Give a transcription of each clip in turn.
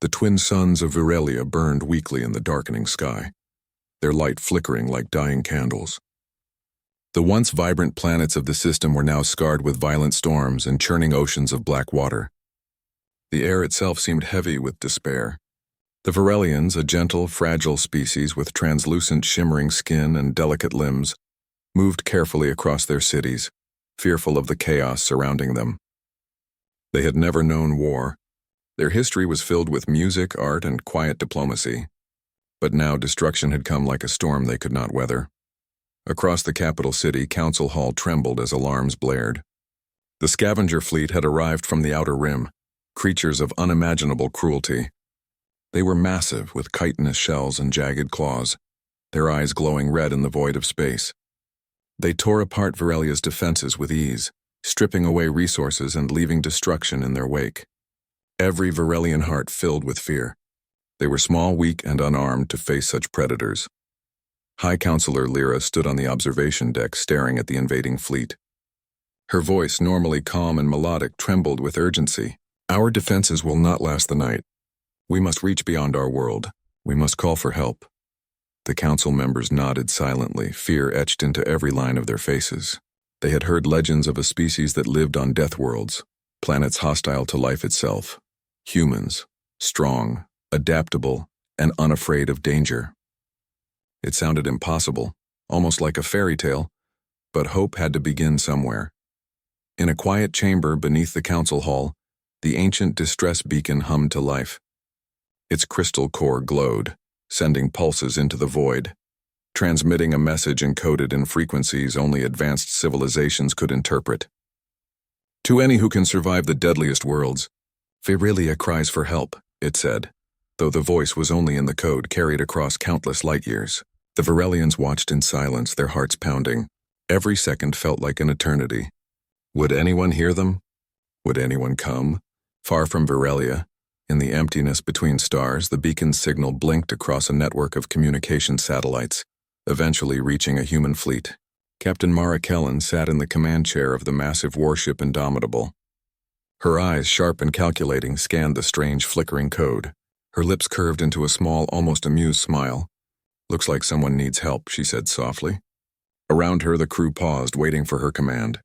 The twin suns of Virelia burned weakly in the darkening sky, their light flickering like dying candles. The once vibrant planets of the system were now scarred with violent storms and churning oceans of black water. The air itself seemed heavy with despair. The Virelians, a gentle, fragile species with translucent, shimmering skin and delicate limbs, moved carefully across their cities, fearful of the chaos surrounding them. They had never known war. Their history was filled with music, art, and quiet diplomacy. But now destruction had come like a storm they could not weather. Across the capital city, Council Hall trembled as alarms blared. The scavenger fleet had arrived from the Outer Rim, creatures of unimaginable cruelty. They were massive, with chitinous shells and jagged claws, their eyes glowing red in the void of space. They tore apart Virelia's defenses with ease, stripping away resources and leaving destruction in their wake. Every Virelian heart filled with fear. They were small, weak, and unarmed to face such predators. High Counselor Lyra stood on the observation deck staring at the invading fleet. Her voice, normally calm and melodic, trembled with urgency. "Our defenses will not last the night. We must reach beyond our world. We must call for help." The council members nodded silently, fear etched into every line of their faces. They had heard legends of a species that lived on Deathworlds, planets hostile to life itself. Humans, strong, adaptable, and unafraid of danger. It sounded impossible, almost like a fairy tale, but hope had to begin somewhere. In a quiet chamber beneath the council hall, the ancient distress beacon hummed to life. Its crystal core glowed, sending pulses into the void, transmitting a message encoded in frequencies only advanced civilizations could interpret. "To any who can survive the deadliest worlds, Virelia cries for help," it said, though the voice was only in the code carried across countless light years. The Virelians watched in silence, their hearts pounding. Every second felt like an eternity. Would anyone hear them? Would anyone come? Far from Virelia, in the emptiness between stars, the beacon's signal blinked across a network of communication satellites, eventually reaching a human fleet. Captain Mara Kellen sat in the command chair of the massive warship Indomitable. Her eyes, sharp and calculating, scanned the strange flickering code. Her lips curved into a small, almost amused smile. "Looks like someone needs help," she said softly. Around her, the crew paused, waiting for her command.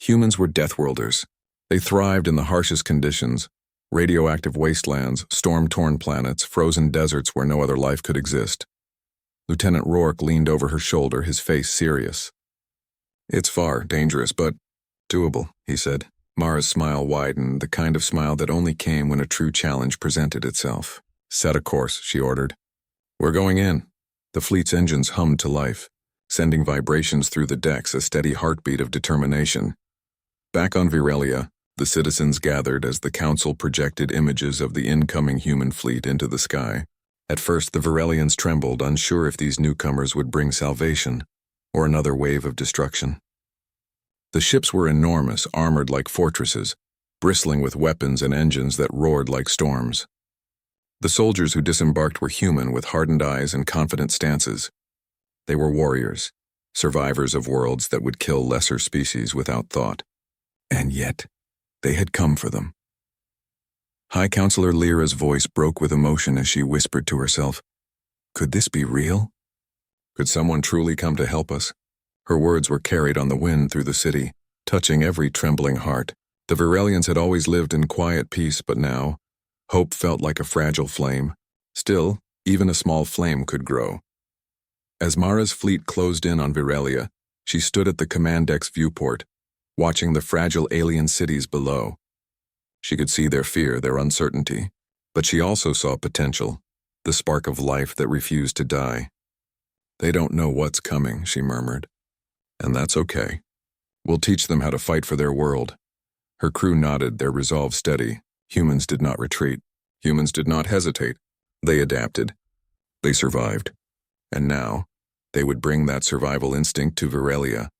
Humans were Deathworlders. They thrived in the harshest conditions, radioactive wastelands, storm-torn planets, frozen deserts where no other life could exist. Lieutenant Rourke leaned over her shoulder, his face serious. "It's far, dangerous, but doable," he said. Mara's smile widened, the kind of smile that only came when a true challenge presented itself. "Set a course," she ordered. "We're going in." The fleet's engines hummed to life, sending vibrations through the decks, a steady heartbeat of determination. Back on Virelia, the citizens gathered as the council projected images of the incoming human fleet into the sky. At first, the Virelians trembled, unsure if these newcomers would bring salvation or another wave of destruction. The ships were enormous, armored like fortresses, bristling with weapons and engines that roared like storms. The soldiers who disembarked were human, with hardened eyes and confident stances. They were warriors, survivors of worlds that would kill lesser species without thought. And yet, they had come for them. High Counselor Lyra's voice broke with emotion as she whispered to herself, "Could this be real? Could someone truly come to help us?" Her words were carried on the wind through the city, touching every trembling heart. The Virelians had always lived in quiet peace, but now, hope felt like a fragile flame. Still, even a small flame could grow. As Mara's fleet closed in on Virelia, she stood at the command deck's viewport, watching the fragile alien cities below. She could see their fear, their uncertainty, but she also saw potential, the spark of life that refused to die. "They don't know what's coming," she murmured. "And that's okay. We'll teach them how to fight for their world." Her crew nodded, their resolve steady. Humans did not retreat. Humans did not hesitate. They adapted. They survived. And now, they would bring that survival instinct to Virelia.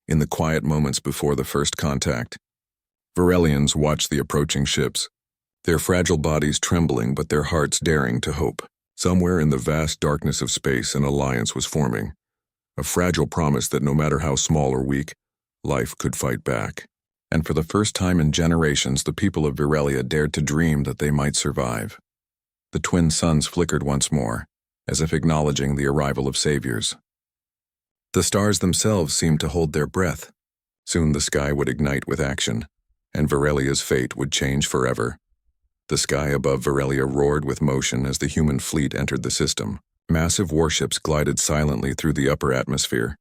In the quiet moments before the first contact, Virelians watched the approaching ships, their fragile bodies trembling but their hearts daring to hope. Somewhere in the vast darkness of space, an alliance was forming, a fragile promise that no matter how small or weak, life could fight back. And for the first time in generations, the people of Virelia dared to dream that they might survive. The twin suns flickered once more, as if acknowledging the arrival of saviors. The stars themselves seemed to hold their breath. Soon the sky would ignite with action, and Varelia's fate would change forever. The sky above Varelia roared with motion as the human fleet entered the system. Massive warships glided silently through the upper atmosphere,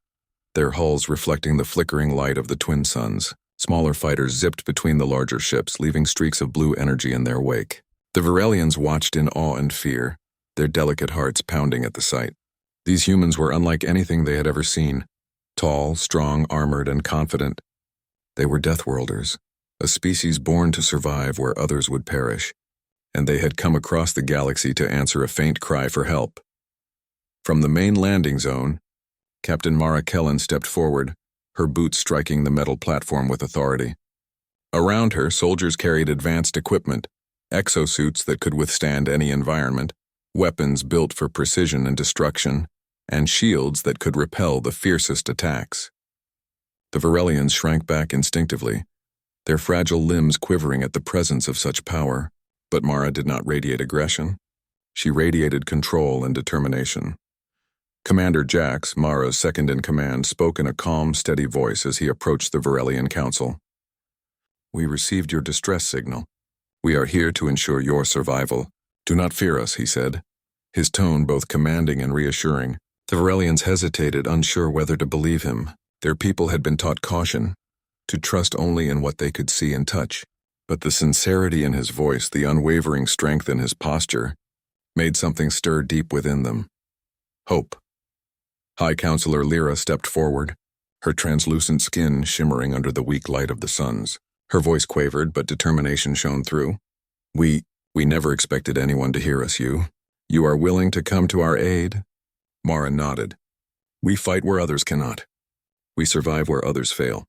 their hulls reflecting the flickering light of the twin suns. Smaller fighters zipped between the larger ships, leaving streaks of blue energy in their wake. The Varelians watched in awe and fear, their delicate hearts pounding at the sight. These humans were unlike anything they had ever seen. Tall, strong, armored, and confident. They were Deathworlders, a species born to survive where others would perish, and they had come across the galaxy to answer a faint cry for help. From the main landing zone, Captain Mara Kellen stepped forward, her boots striking the metal platform with authority. Around her, soldiers carried advanced equipment, exosuits that could withstand any environment, weapons built for precision and destruction, and shields that could repel the fiercest attacks. The Varelians shrank back instinctively, their fragile limbs quivering at the presence of such power. But Mara did not radiate aggression. She radiated control and determination. Commander Jax, Mara's second-in-command, spoke in a calm, steady voice as he approached the Varelian Council. "We received your distress signal. We are here to ensure your survival. Do not fear us," he said, his tone both commanding and reassuring. The Varelians hesitated, unsure whether to believe him. Their people had been taught caution, to trust only in what they could see and touch. But the sincerity in his voice, the unwavering strength in his posture, made something stir deep within them. Hope. High Counselor Lyra stepped forward, her translucent skin shimmering under the weak light of the suns. Her voice quavered, but determination shone through. We never expected anyone to hear us, You. You are willing to come to our aid?" Mara nodded. "We fight where others cannot. We survive where others fail.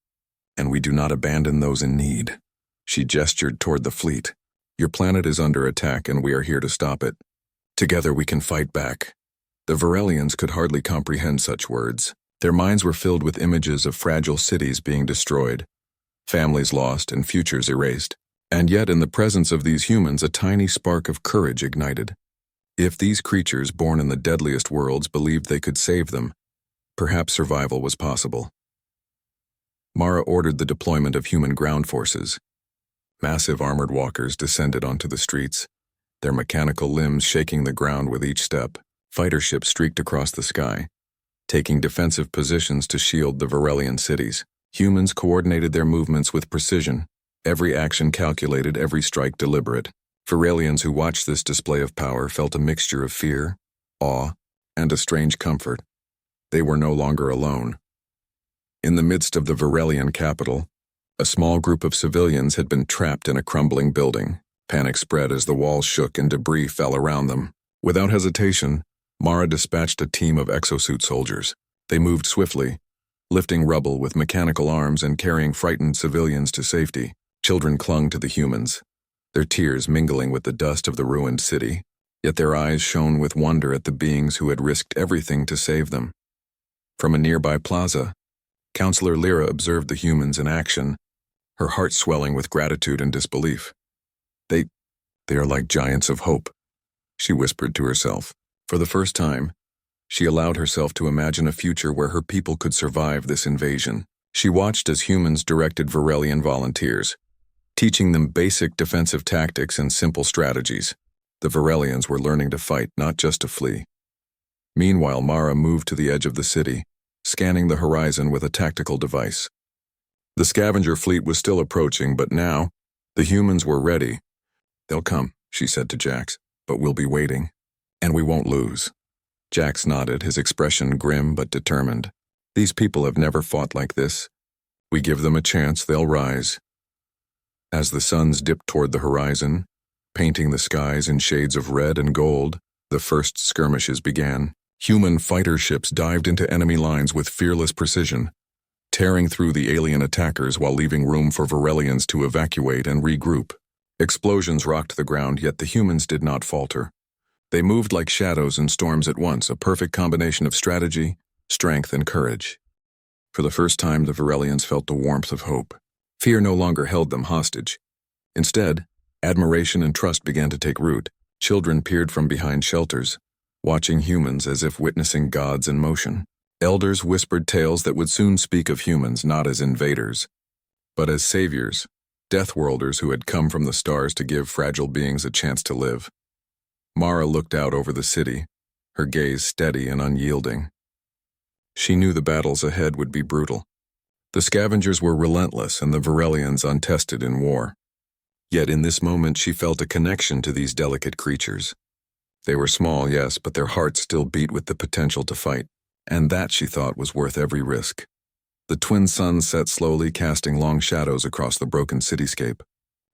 And we do not abandon those in need." She gestured toward the fleet. "Your planet is under attack and we are here to stop it. Together we can fight back." The Varelians could hardly comprehend such words. Their minds were filled with images of fragile cities being destroyed, families lost and futures erased. And yet in the presence of these humans a tiny spark of courage ignited. If these creatures born in the deadliest worlds believed they could save them, perhaps survival was possible. Mara ordered the deployment of human ground forces. Massive armored walkers descended onto the streets, their mechanical limbs shaking the ground with each step. Fighter ships streaked across the sky, taking defensive positions to shield the Varelian cities. Humans coordinated their movements with precision, every action calculated, every strike deliberate. Varelians who watched this display of power felt a mixture of fear, awe, and a strange comfort. They were no longer alone. In the midst of the Varelian capital, a small group of civilians had been trapped in a crumbling building. Panic spread as the walls shook and debris fell around them. Without hesitation, Mara dispatched a team of exosuit soldiers. They moved swiftly, lifting rubble with mechanical arms and carrying frightened civilians to safety. Children clung to the humans, their tears mingling with the dust of the ruined city, yet their eyes shone with wonder at the beings who had risked everything to save them. From a nearby plaza, Counselor Lyra observed the humans in action, her heart swelling with gratitude and disbelief. They are like giants of hope," she whispered to herself. For the first time, she allowed herself to imagine a future where her people could survive this invasion. She watched as humans directed Varelian volunteers, teaching them basic defensive tactics and simple strategies. The Varelians were learning to fight, not just to flee. Meanwhile, Mara moved to the edge of the city, scanning the horizon with a tactical device. The scavenger fleet was still approaching, but now, the humans were ready. "They'll come," she said to Jax, "but we'll be waiting. And we won't lose." Jax nodded, his expression grim but determined. "These people have never fought like this. We give them a chance, they'll rise." As the suns dipped toward the horizon, painting the skies in shades of red and gold, the first skirmishes began. Human fighter ships dived into enemy lines with fearless precision, tearing through the alien attackers while leaving room for Varelians to evacuate and regroup. Explosions rocked the ground, yet the humans did not falter. They moved like shadows and storms at once, a perfect combination of strategy, strength, and courage. For the first time, the Varelians felt the warmth of hope. Fear no longer held them hostage. Instead, admiration and trust began to take root. Children peered from behind shelters, watching humans as if witnessing gods in motion. Elders whispered tales that would soon speak of humans not as invaders, but as saviors, Deathworlders who had come from the stars to give fragile beings a chance to live. Mara looked out over the city, her gaze steady and unyielding. She knew the battles ahead would be brutal. The scavengers were relentless and the Varelians untested in war. Yet in this moment she felt a connection to these delicate creatures. They were small, yes, but their hearts still beat with the potential to fight, and that, she thought, was worth every risk. The twin suns set slowly, casting long shadows across the broken cityscape.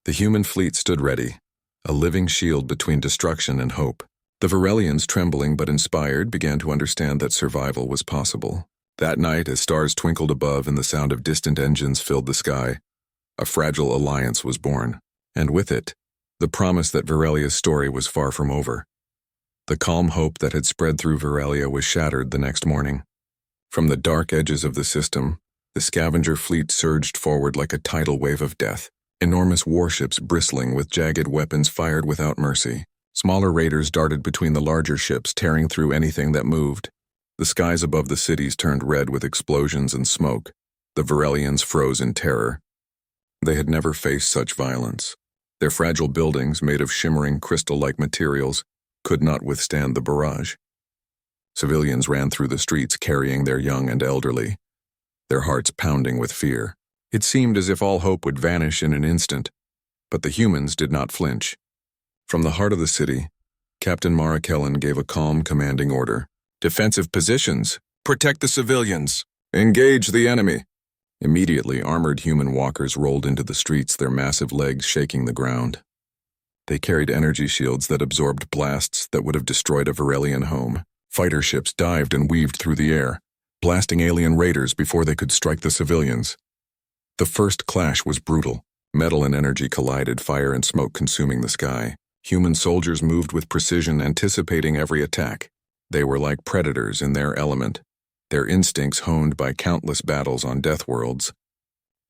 The human fleet stood ready, a living shield between destruction and hope. The Varelians, trembling but inspired, began to understand that survival was possible. That night, as stars twinkled above and the sound of distant engines filled the sky, a fragile alliance was born, and with it, the promise that Varelia's story was far from over. The calm hope that had spread through Varelia was shattered the next morning. From the dark edges of the system, the scavenger fleet surged forward like a tidal wave of death, enormous warships bristling with jagged weapons fired without mercy. Smaller raiders darted between the larger ships, tearing through anything that moved. The skies above the cities turned red with explosions and smoke. The Varelians froze in terror. They had never faced such violence. Their fragile buildings, made of shimmering crystal-like materials, could not withstand the barrage. Civilians ran through the streets carrying their young and elderly, their hearts pounding with fear. It seemed as if all hope would vanish in an instant, but the humans did not flinch. From the heart of the city, Captain Mara Kellen gave a calm, commanding order. "Defensive positions! Protect the civilians! Engage the enemy!" Immediately, armored human walkers rolled into the streets, their massive legs shaking the ground. They carried energy shields that absorbed blasts that would have destroyed a Varelian home. Fighter ships dived and weaved through the air, blasting alien raiders before they could strike the civilians. The first clash was brutal. Metal and energy collided, fire and smoke consuming the sky. Human soldiers moved with precision, anticipating every attack. They were like predators in their element, their instincts honed by countless battles on Deathworlds.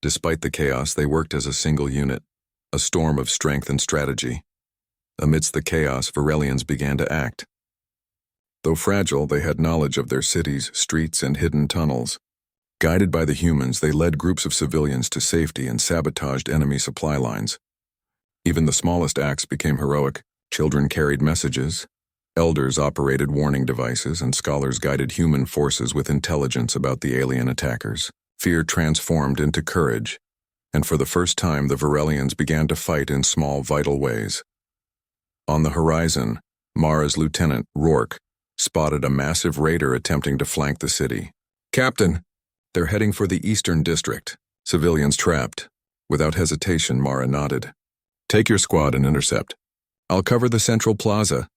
Despite the chaos, they worked as a single unit, a storm of strength and strategy. Amidst the chaos, Varelians began to act. Though fragile, they had knowledge of their cities, streets, and hidden tunnels. Guided by the humans, they led groups of civilians to safety and sabotaged enemy supply lines. Even the smallest acts became heroic. Children carried messages, elders operated warning devices, and scholars guided human forces with intelligence about the alien attackers. Fear transformed into courage, and for the first time the Varelians began to fight in small, vital ways. On the horizon, Mara's lieutenant, Rourke, spotted a massive raider attempting to flank the city. "Captain, they're heading for the Eastern District. Civilians trapped." Without hesitation, Mara nodded. "Take your squad and intercept. I'll cover the central plaza."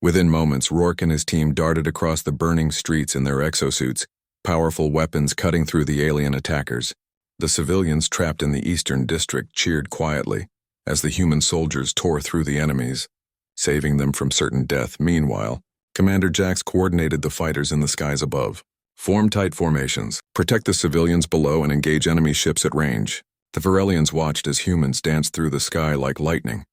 Within moments, Rourke and his team darted across the burning streets in their exosuits, powerful weapons cutting through the alien attackers. The civilians trapped in the Eastern District cheered quietly as the human soldiers tore through the enemies, saving them from certain death. Meanwhile, Commander Jax coordinated the fighters in the skies above. "Form tight formations, protect the civilians below and engage enemy ships at range." The Varelians watched as humans danced through the sky like lightning,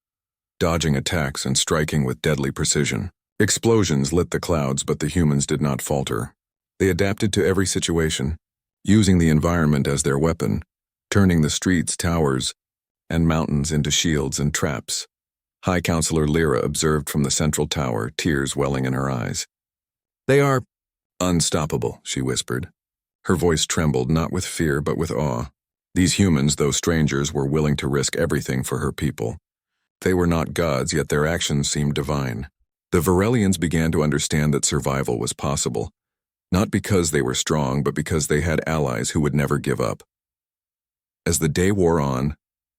dodging attacks and striking with deadly precision. Explosions lit the clouds, but the humans did not falter. They adapted to every situation, using the environment as their weapon, turning the streets, towers, and mountains into shields and traps. High Counselor Lyra observed from the central tower, tears welling in her eyes. "They are unstoppable," she whispered. Her voice trembled, not with fear but with awe. These humans, though strangers, were willing to risk everything for her people. They were not gods, yet their actions seemed divine. The Varelians began to understand that survival was possible, not because they were strong, but because they had allies who would never give up. As the day wore on,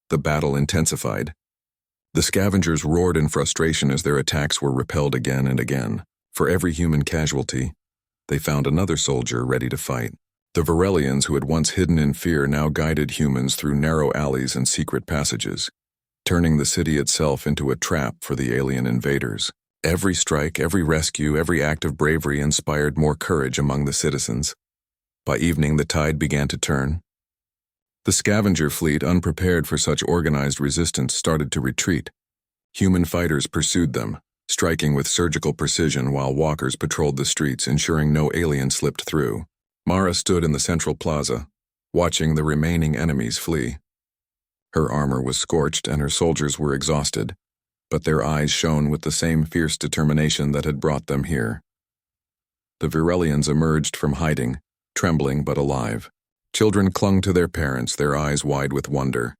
the battle intensified. The scavengers roared in frustration as their attacks were repelled again and again. For every human casualty, they found another soldier ready to fight. The Varelians, who had once hidden in fear, now guided humans through narrow alleys and secret passages, turning the city itself into a trap for the alien invaders. Every strike, every rescue, every act of bravery inspired more courage among the citizens. By evening, the tide began to turn. The scavenger fleet, unprepared for such organized resistance, started to retreat. Human fighters pursued them, striking with surgical precision while walkers patrolled the streets, ensuring no alien slipped through. Mara stood in the central plaza, watching the remaining enemies flee. Her armor was scorched and her soldiers were exhausted, but their eyes shone with the same fierce determination that had brought them here. The Virelians emerged from hiding, trembling but alive. Children clung to their parents, their eyes wide with wonder.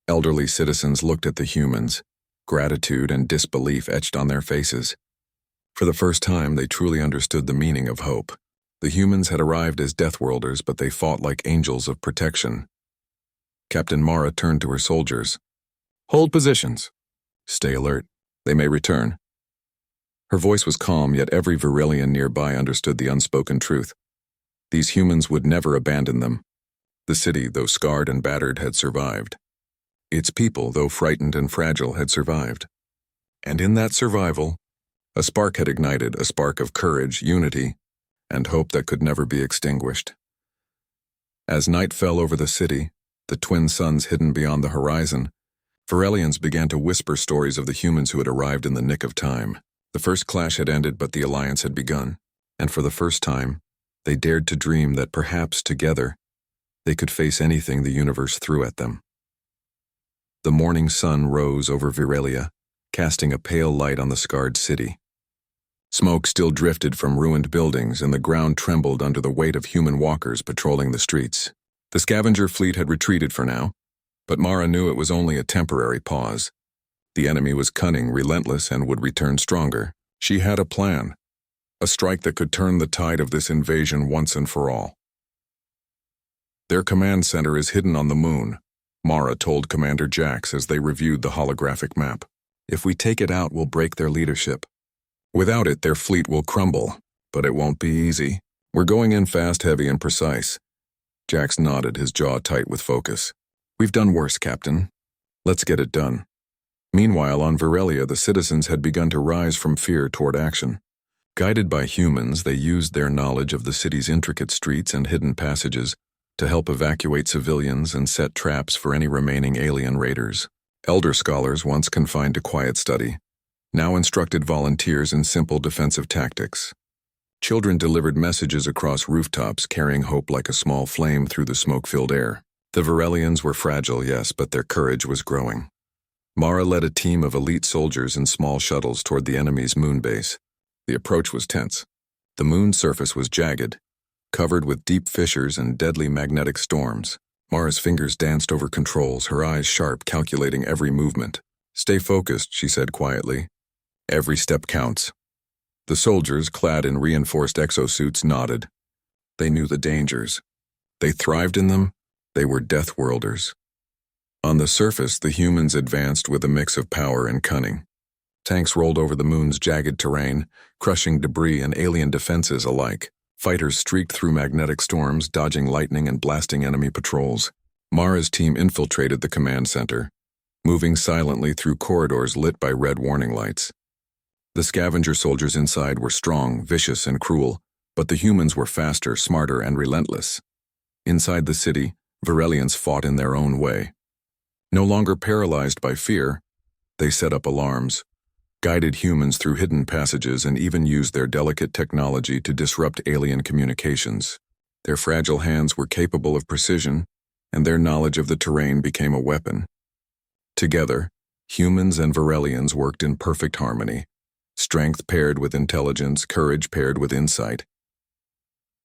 Elderly citizens looked at the humans, gratitude and disbelief etched on their faces. For the first time, they truly understood the meaning of hope. The humans had arrived as Deathworlders, but they fought like angels of protection. Captain Mara turned to her soldiers. "Hold positions. Stay alert. They may return." Her voice was calm, yet every Virelian nearby understood the unspoken truth. These humans would never abandon them. The city, though scarred and battered, had survived. Its people, though frightened and fragile, had survived. And in that survival, a spark had ignited, a spark of courage, unity, and hope that could never be extinguished. As night fell over the city, the twin suns hidden beyond the horizon, Virelians began to whisper stories of the humans who had arrived in the nick of time. The first clash had ended, but the alliance had begun, and for the first time, they dared to dream that perhaps together, they could face anything the universe threw at them. The morning sun rose over Virelia, casting a pale light on the scarred city. Smoke still drifted from ruined buildings, and the ground trembled under the weight of human walkers patrolling the streets. The scavenger fleet had retreated for now, but Mara knew it was only a temporary pause. The enemy was cunning, relentless, and would return stronger. She had a plan, a strike that could turn the tide of this invasion once and for all. "Their command center is hidden on the moon," Mara told Commander Jax as they reviewed the holographic map. "If we take it out, we'll break their leadership. Without it, their fleet will crumble, but it won't be easy. We're going in fast, heavy, and precise." Jax nodded, his jaw tight with focus. "We've done worse, Captain. Let's get it done." Meanwhile, on Virelia, the citizens had begun to rise from fear toward action. Guided by humans, they used their knowledge of the city's intricate streets and hidden passages to help evacuate civilians and set traps for any remaining alien raiders. Elder scholars, once confined to quiet study, now instructed volunteers in simple defensive tactics. Children delivered messages across rooftops, carrying hope like a small flame through the smoke-filled air. The Virelians were fragile, yes, but their courage was growing. Mara led a team of elite soldiers in small shuttles toward the enemy's moon base. The approach was tense. The moon's surface was jagged, covered with deep fissures and deadly magnetic storms. Mara's fingers danced over controls, her eyes sharp, calculating every movement. "Stay focused," she said quietly. "Every step counts." The soldiers, clad in reinforced exosuits, nodded. They knew the dangers. They thrived in them. They were Deathworlders. On the surface, the humans advanced with a mix of power and cunning. Tanks rolled over the moon's jagged terrain, crushing debris and alien defenses alike. Fighters streaked through magnetic storms, dodging lightning and blasting enemy patrols. Mara's team infiltrated the command center, moving silently through corridors lit by red warning lights. The scavenger soldiers inside were strong, vicious, and cruel, but the humans were faster, smarter, and relentless. Inside the city, Virelians fought in their own way. No longer paralyzed by fear, they set up alarms, guided humans through hidden passages, and even used their delicate technology to disrupt alien communications. Their fragile hands were capable of precision, and their knowledge of the terrain became a weapon. Together, humans and Virelians worked in perfect harmony, strength paired with intelligence, courage paired with insight.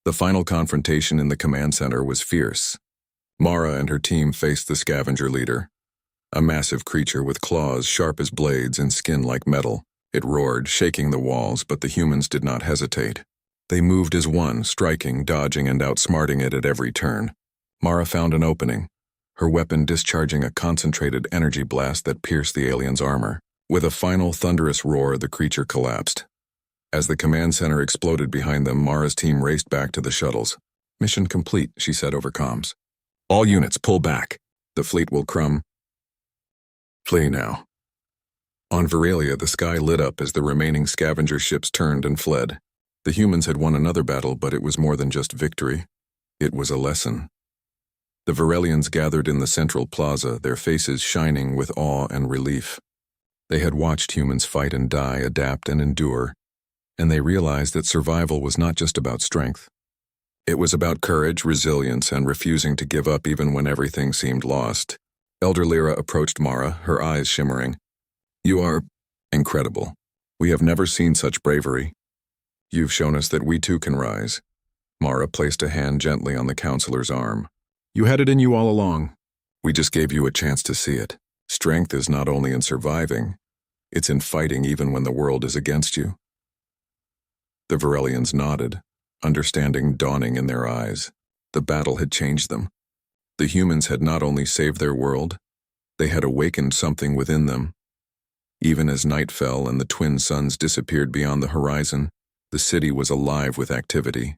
The final confrontation in the command center was fierce. Mara and her team faced the scavenger leader, a massive creature with claws sharp as blades and skin like metal. It roared, shaking the walls, but the humans did not hesitate. They moved as one, striking, dodging, and outsmarting it at every turn. Mara found an opening, her weapon discharging a concentrated energy blast that pierced the alien's armor. With a final thunderous roar, the creature collapsed. As the command center exploded behind them, Mara's team raced back to the shuttles. "Mission complete," she said over comms. "All units, pull back. The fleet will flee now." On Virelia, the sky lit up as the remaining scavenger ships turned and fled. The humans had won another battle, but it was more than just victory. It was a lesson. The Virelians gathered in the central plaza, their faces shining with awe and relief. They had watched humans fight and die, adapt and endure, and they realized that survival was not just about strength. It was about courage, resilience, and refusing to give up even when everything seemed lost. Elder Lyra approached Mara, her eyes shimmering. "You are incredible. We have never seen such bravery. You've shown us that we too can rise." Mara placed a hand gently on the counselor's arm. "You had it in you all along. We just gave you a chance to see it. Strength is not only in surviving, it's in fighting even when the world is against you." The Varelians nodded, understanding dawning in their eyes. The battle had changed them. The humans had not only saved their world, they had awakened something within them. Even as night fell and the twin suns disappeared beyond the horizon, the city was alive with activity.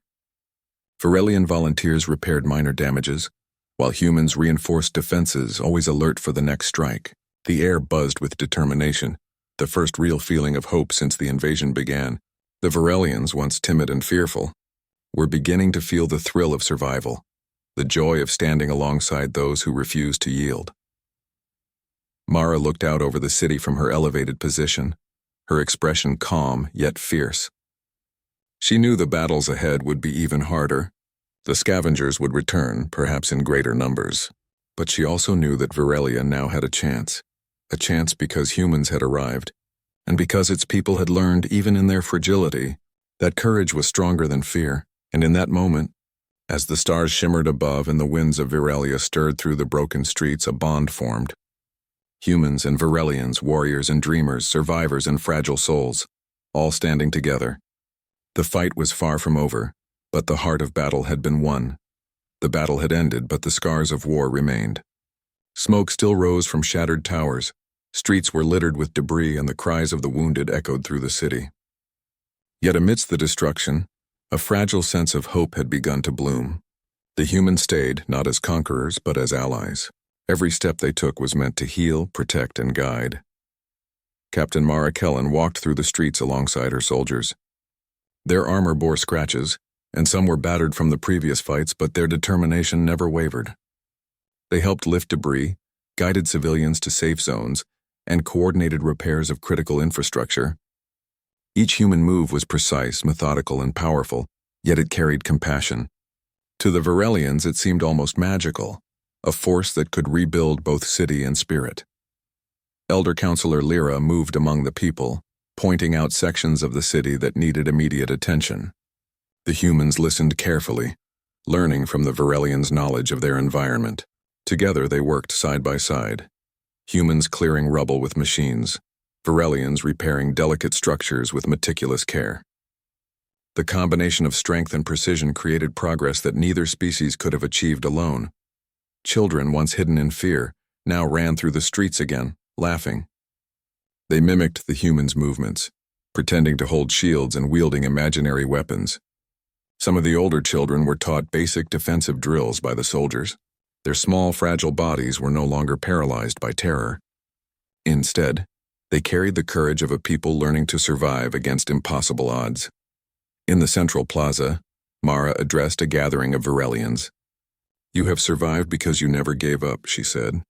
Varelian volunteers repaired minor damages, while humans reinforced defenses, always alert for the next strike. The air buzzed with determination, the first real feeling of hope since the invasion began. The Varelians, once timid and fearful, were beginning to feel the thrill of survival, the joy of standing alongside those who refused to yield. Mara looked out over the city from her elevated position, her expression calm yet fierce. She knew the battles ahead would be even harder. The scavengers would return, perhaps in greater numbers. But she also knew that Varelia now had a chance because humans had arrived, and because its people had learned, even in their fragility, that courage was stronger than fear. And in that moment, as the stars shimmered above and the winds of Varelia stirred through the broken streets, a bond formed. Humans and Varelians, warriors and dreamers, survivors and fragile souls, all standing together. The fight was far from over, but the heart of battle had been won. The battle had ended, but the scars of war remained. Smoke still rose from shattered towers, streets were littered with debris, and the cries of the wounded echoed through the city. Yet amidst the destruction, a fragile sense of hope had begun to bloom. The humans stayed, not as conquerors, but as allies. Every step they took was meant to heal, protect, and guide. Captain Mara Kellen walked through the streets alongside her soldiers. Their armor bore scratches, and some were battered from the previous fights, but their determination never wavered. They helped lift debris, guided civilians to safe zones, and coordinated repairs of critical infrastructure. Each human move was precise, methodical, and powerful, yet it carried compassion. To the Varelians, it seemed almost magical, a force that could rebuild both city and spirit. Elder Counselor Lyra moved among the people, pointing out sections of the city that needed immediate attention. The humans listened carefully, learning from the Varelians' knowledge of their environment. Together they worked side by side, humans clearing rubble with machines, Varelians repairing delicate structures with meticulous care. The combination of strength and precision created progress that neither species could have achieved alone. Children, once hidden in fear, now ran through the streets again, laughing. They mimicked the humans' movements, pretending to hold shields and wielding imaginary weapons. Some of the older children were taught basic defensive drills by the soldiers. Their small, fragile bodies were no longer paralyzed by terror. Instead, they carried the courage of a people learning to survive against impossible odds. In the central plaza, Mara addressed a gathering of Varelians. "You have survived because you never gave up," she said.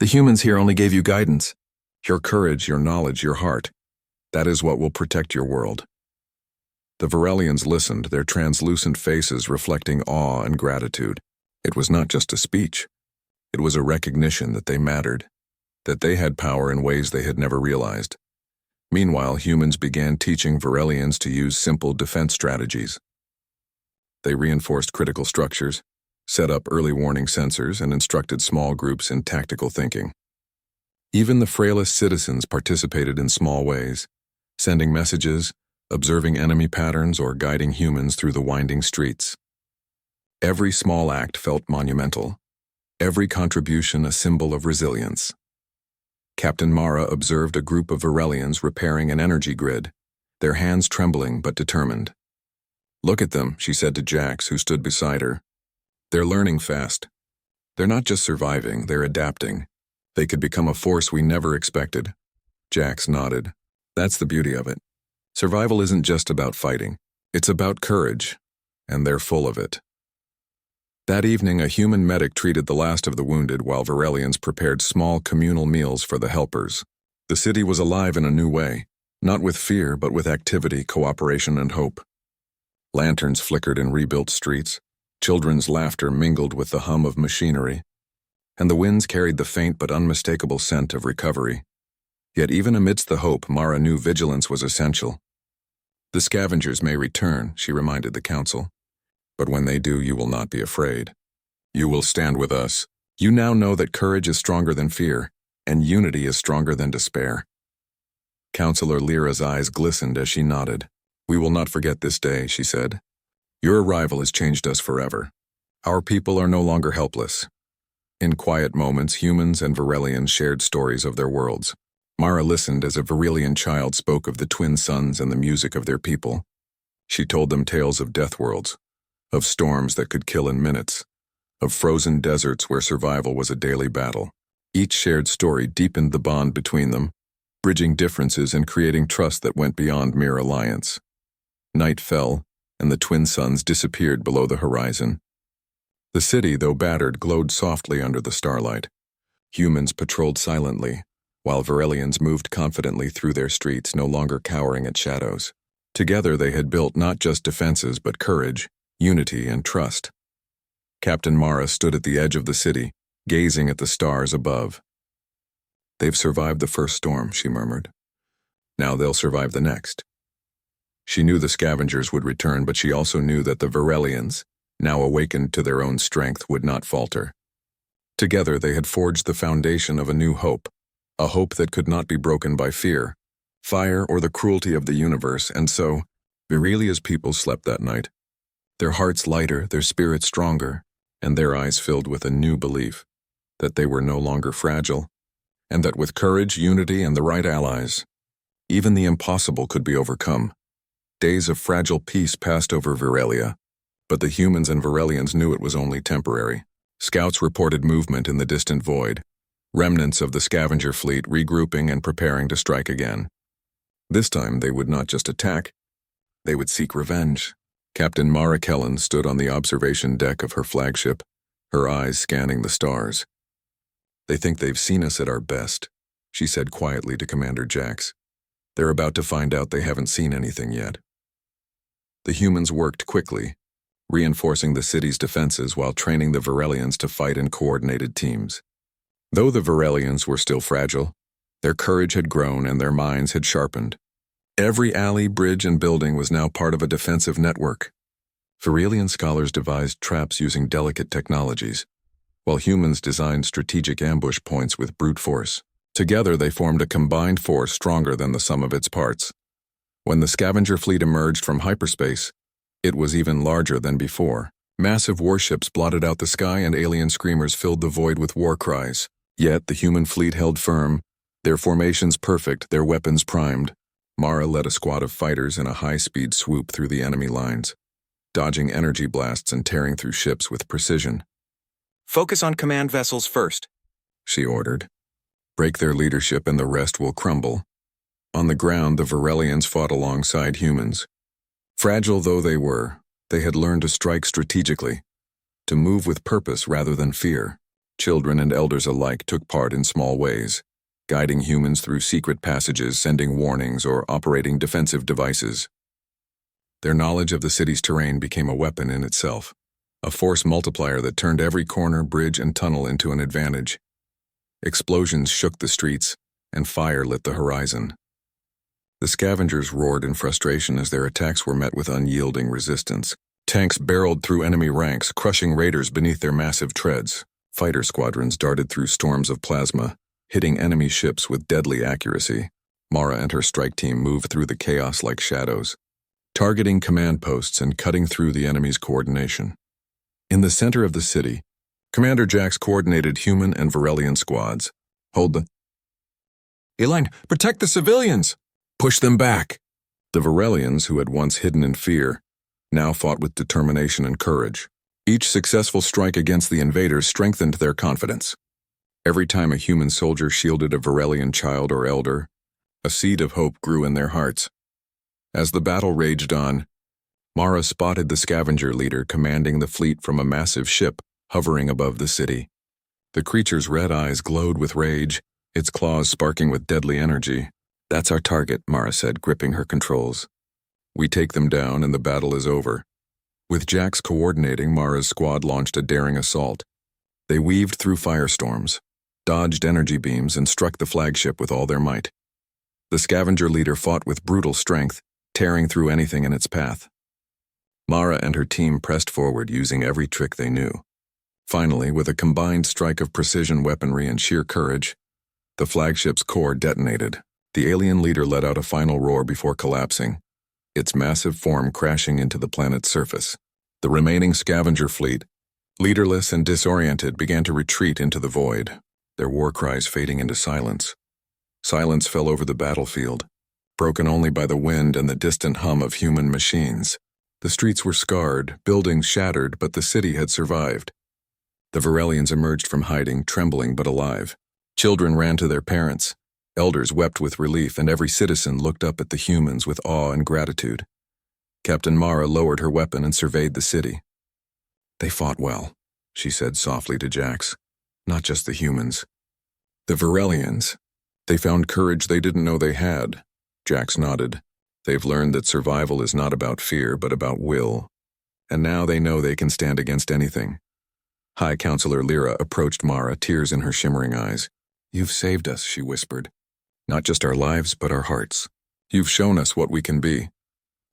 "The humans here only gave you guidance. Your courage, your knowledge, your heart. That is what will protect your world." The Varelians listened, their translucent faces reflecting awe and gratitude. It was not just a speech. It was a recognition that they mattered, that they had power in ways they had never realized. Meanwhile, humans began teaching Varelians to use simple defense strategies. They reinforced critical structures, set up early warning sensors, and instructed small groups in tactical thinking. Even the frailest citizens participated in small ways, sending messages, observing enemy patterns, or guiding humans through the winding streets. Every small act felt monumental, every contribution a symbol of resilience. Captain Mara observed a group of Varelians repairing an energy grid, their hands trembling but determined. "Look at them," she said to Jax, who stood beside her. "They're learning fast. They're not just surviving, they're adapting. They could become a force we never expected." Jax nodded. "That's the beauty of it. Survival isn't just about fighting. It's about courage, and they're full of it." That evening, a human medic treated the last of the wounded while Varelians prepared small communal meals for the helpers. The city was alive in a new way, not with fear but with activity, cooperation, and hope. Lanterns flickered in rebuilt streets, children's laughter mingled with the hum of machinery, and the winds carried the faint but unmistakable scent of recovery. Yet even amidst the hope, Mara knew vigilance was essential. "The scavengers may return," she reminded the council, "but when they do, you will not be afraid. You will stand with us. You now know that courage is stronger than fear, and unity is stronger than despair." Councillor Lyra's eyes glistened as she nodded. "We will not forget this day," she said. "Your arrival has changed us forever. Our people are no longer helpless." In quiet moments, humans and Varelians shared stories of their worlds. Mara listened as a Varelian child spoke of the twin suns and the music of their people. She told them tales of Deathworlds, of storms that could kill in minutes, of frozen deserts where survival was a daily battle. Each shared story deepened the bond between them, bridging differences and creating trust that went beyond mere alliance. Night fell, and the twin suns disappeared below the horizon. The city, though battered, glowed softly under the starlight. Humans patrolled silently, while Varelians moved confidently through their streets, no longer cowering at shadows. Together they had built not just defenses but courage, unity, and trust. Captain Mara stood at the edge of the city, gazing at the stars above. "They've survived the first storm," she murmured. "Now they'll survive the next." She knew the scavengers would return, but she also knew that the Varelians, now awakened to their own strength, would not falter. Together they had forged the foundation of a new hope, a hope that could not be broken by fear, fire, or the cruelty of the universe. And so, Virelia's people slept that night, their hearts lighter, their spirits stronger, and their eyes filled with a new belief that they were no longer fragile, and that with courage, unity, and the right allies, even the impossible could be overcome. Days of fragile peace passed over Virelia, but the humans and Varelians knew it was only temporary. Scouts reported movement in the distant void, remnants of the scavenger fleet regrouping and preparing to strike again. This time they would not just attack, they would seek revenge. Captain Mara Kellen stood on the observation deck of her flagship, her eyes scanning the stars. "They think they've seen us at our best," she said quietly to Commander Jax. "They're about to find out they haven't seen anything yet." The humans worked quickly, reinforcing the city's defenses while training the Varelians to fight in coordinated teams. Though the Varelians were still fragile, their courage had grown and their minds had sharpened. Every alley, bridge, and building was now part of a defensive network. Varelian scholars devised traps using delicate technologies, while humans designed strategic ambush points with brute force. Together they formed a combined force stronger than the sum of its parts. When the scavenger fleet emerged from hyperspace, it was even larger than before. Massive warships blotted out the sky and alien screamers filled the void with war cries. Yet the human fleet held firm, their formations perfect, their weapons primed. Mara led a squad of fighters in a high-speed swoop through the enemy lines, dodging energy blasts and tearing through ships with precision. "Focus on command vessels first," she ordered. "Break their leadership and the rest will crumble." On the ground, the Varelians fought alongside humans. Fragile though they were, they had learned to strike strategically, to move with purpose rather than fear. Children and elders alike took part in small ways, guiding humans through secret passages, sending warnings, or operating defensive devices. Their knowledge of the city's terrain became a weapon in itself, a force multiplier that turned every corner, bridge, and tunnel into an advantage. Explosions shook the streets, and fire lit the horizon. The scavengers roared in frustration as their attacks were met with unyielding resistance. Tanks barreled through enemy ranks, crushing raiders beneath their massive treads. Fighter squadrons darted through storms of plasma, hitting enemy ships with deadly accuracy. Mara and her strike team moved through the chaos like shadows, targeting command posts and cutting through the enemy's coordination. In the center of the city, Commander Jax coordinated human and Varelian squads. "Hold the line! Protect the civilians! Push them back!" The Varelians, who had once hidden in fear, now fought with determination and courage. Each successful strike against the invaders strengthened their confidence. Every time a human soldier shielded a Varelian child or elder, a seed of hope grew in their hearts. As the battle raged on, Mara spotted the scavenger leader commanding the fleet from a massive ship hovering above the city. The creature's red eyes glowed with rage, its claws sparking with deadly energy. "That's our target," Mara said, gripping her controls. "We take them down and the battle is over." With Jax coordinating, Mara's squad launched a daring assault. They weaved through firestorms, dodged energy beams, and struck the flagship with all their might. The scavenger leader fought with brutal strength, tearing through anything in its path. Mara and her team pressed forward, using every trick they knew. Finally, with a combined strike of precision weaponry and sheer courage, the flagship's core detonated. The alien leader let out a final roar before collapsing, its massive form crashing into the planet's surface. The remaining scavenger fleet, leaderless and disoriented, began to retreat into the void, their war cries fading into silence. Silence fell over the battlefield, broken only by the wind and the distant hum of human machines. The streets were scarred, buildings shattered, but the city had survived. The Varelians emerged from hiding, trembling but alive. Children ran to their parents. Elders wept with relief, and every citizen looked up at the humans with awe and gratitude. Captain Mara lowered her weapon and surveyed the city. "They fought well," she said softly to Jax. "Not just the humans. The Varelians. They found courage they didn't know they had." Jax nodded. "They've learned that survival is not about fear, but about will. And now they know they can stand against anything." High Counselor Lyra approached Mara, tears in her shimmering eyes. "You've saved us," she whispered. "Not just our lives, but our hearts. You've shown us what we can be."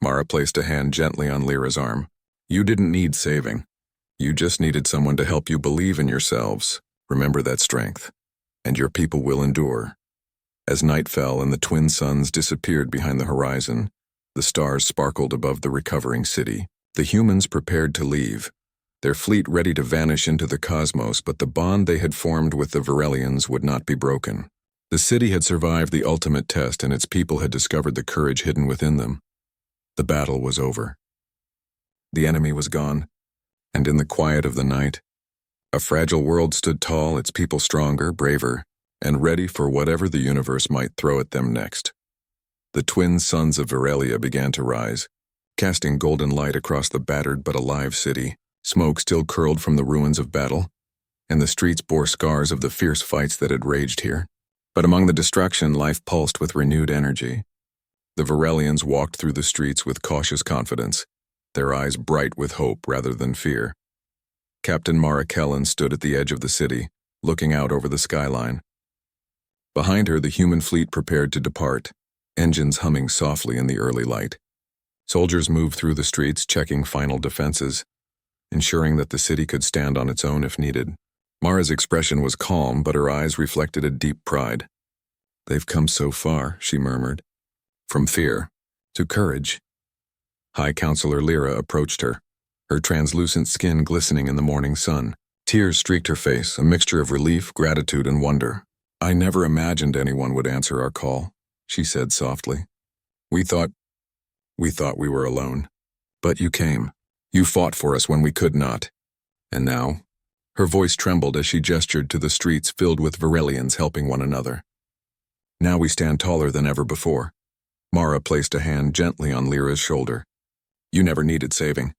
Mara placed a hand gently on Lyra's arm. "You didn't need saving. You just needed someone to help you believe in yourselves. Remember that strength, and your people will endure." As night fell and the twin suns disappeared behind the horizon, the stars sparkled above the recovering city. The humans prepared to leave, their fleet ready to vanish into the cosmos, but the bond they had formed with the Varelians would not be broken. The city had survived the ultimate test, and its people had discovered the courage hidden within them. The battle was over. The enemy was gone, and in the quiet of the night, a fragile world stood tall, its people stronger, braver, and ready for whatever the universe might throw at them next. The twin suns of Varelia began to rise, casting golden light across the battered but alive city. Smoke still curled from the ruins of battle, and the streets bore scars of the fierce fights that had raged here. But among the destruction, life pulsed with renewed energy. The Varelians walked through the streets with cautious confidence, their eyes bright with hope rather than fear. Captain Mara Kellen stood at the edge of the city, looking out over the skyline. Behind her, the human fleet prepared to depart, engines humming softly in the early light. Soldiers moved through the streets, checking final defenses, ensuring that the city could stand on its own if needed. Mara's expression was calm, but her eyes reflected a deep pride. "They've come so far," she murmured. "From fear to courage." High Counselor Lyra approached her, her translucent skin glistening in the morning sun. Tears streaked her face, a mixture of relief, gratitude, and wonder. "I never imagined anyone would answer our call," she said softly. We thought we were alone. But you came. You fought for us when we could not. And now," her voice trembled as she gestured to the streets filled with Varelians helping one another. "Now we stand taller than ever before." Mara placed a hand gently on Lyra's shoulder. "You never needed saving.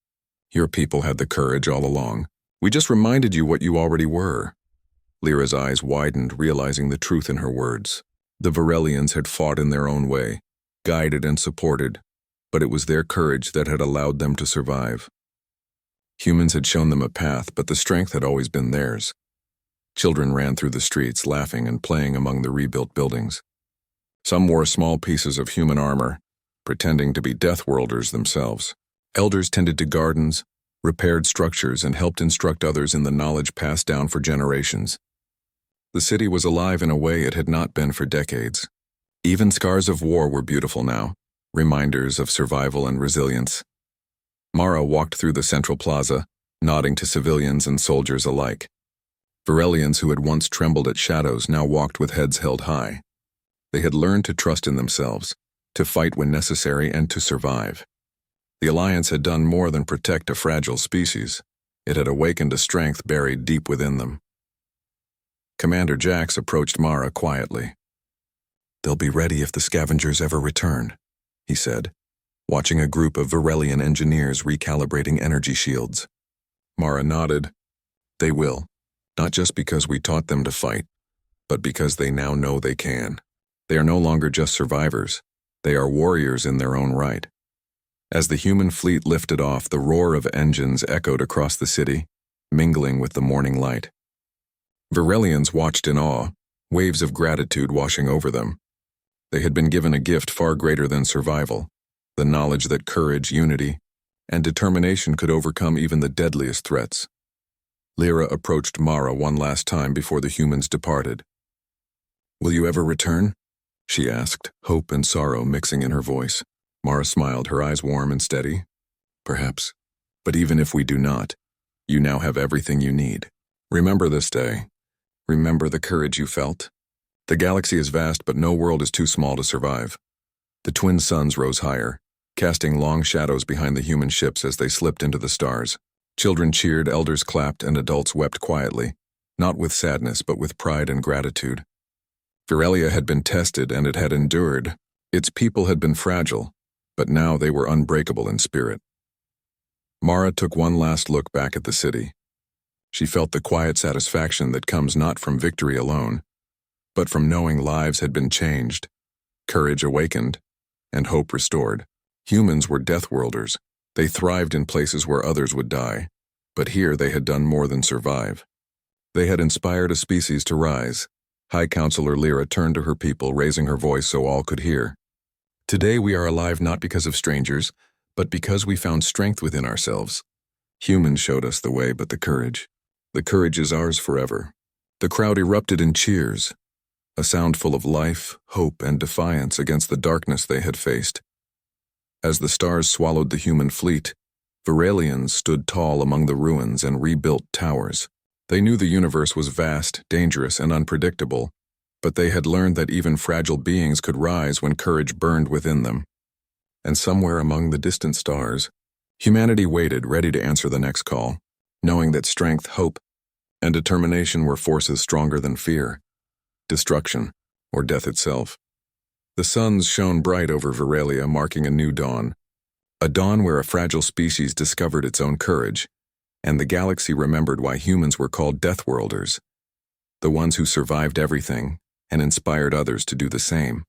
Your people had the courage all along. We just reminded you what you already were." Lyra's eyes widened, realizing the truth in her words. The Varelians had fought in their own way, guided and supported, but it was their courage that had allowed them to survive. Humans had shown them a path, but the strength had always been theirs. Children ran through the streets, laughing and playing among the rebuilt buildings. Some wore small pieces of human armor, pretending to be Deathworlders themselves. Elders tended to gardens, repaired structures, and helped instruct others in the knowledge passed down for generations. The city was alive in a way it had not been for decades. Even scars of war were beautiful now, reminders of survival and resilience. Mara walked through the central plaza, nodding to civilians and soldiers alike. Varelians who had once trembled at shadows now walked with heads held high. They had learned to trust in themselves, to fight when necessary, and to survive. The Alliance had done more than protect a fragile species. It had awakened a strength buried deep within them. Commander Jax approached Mara quietly. "They'll be ready if the scavengers ever return," he said, watching a group of Varelian engineers recalibrating energy shields. Mara nodded. "They will, not just because we taught them to fight, but because they now know they can. They are no longer just survivors. They are warriors in their own right. As the human fleet lifted off, the roar of engines echoed across the city, mingling with the morning light. Virelians watched in awe, waves of gratitude washing over them. They had been given a gift far greater than survival, the knowledge that courage, unity, and determination could overcome even the deadliest threats. Lyra approached Mara one last time before the humans departed. "Will you ever return?" she asked, hope and sorrow mixing in her voice. Mara smiled, her eyes warm and steady. "Perhaps. But even if we do not, you now have everything you need. Remember this day. Remember the courage you felt. The galaxy is vast, but no world is too small to survive." The twin suns rose higher, casting long shadows behind the human ships as they slipped into the stars. Children cheered, elders clapped, and adults wept quietly, not with sadness but with pride and gratitude. Virelia had been tested and it had endured. Its people had been fragile, but now they were unbreakable in spirit. Mara took one last look back at the city. She felt the quiet satisfaction that comes not from victory alone, but from knowing lives had been changed, courage awakened, and hope restored. Humans were Deathworlders. They thrived in places where others would die, but here they had done more than survive. They had inspired a species to rise. High Counselor Lyra turned to her people, raising her voice so all could hear. "Today we are alive not because of strangers, but because we found strength within ourselves. Humans showed us the way, but the courage is ours forever." The crowd erupted in cheers, a sound full of life, hope, and defiance against the darkness they had faced. As the stars swallowed the human fleet, Virelians stood tall among the ruins and rebuilt towers. They knew the universe was vast, dangerous, and unpredictable, but they had learned that even fragile beings could rise when courage burned within them. And somewhere among the distant stars, humanity waited, ready to answer the next call, knowing that strength, hope, and determination were forces stronger than fear, destruction, or death itself. The suns shone bright over Virelia, marking a new dawn, a dawn where a fragile species discovered its own courage, and the galaxy remembered why humans were called Deathworlders, the ones who survived everything and inspired others to do the same.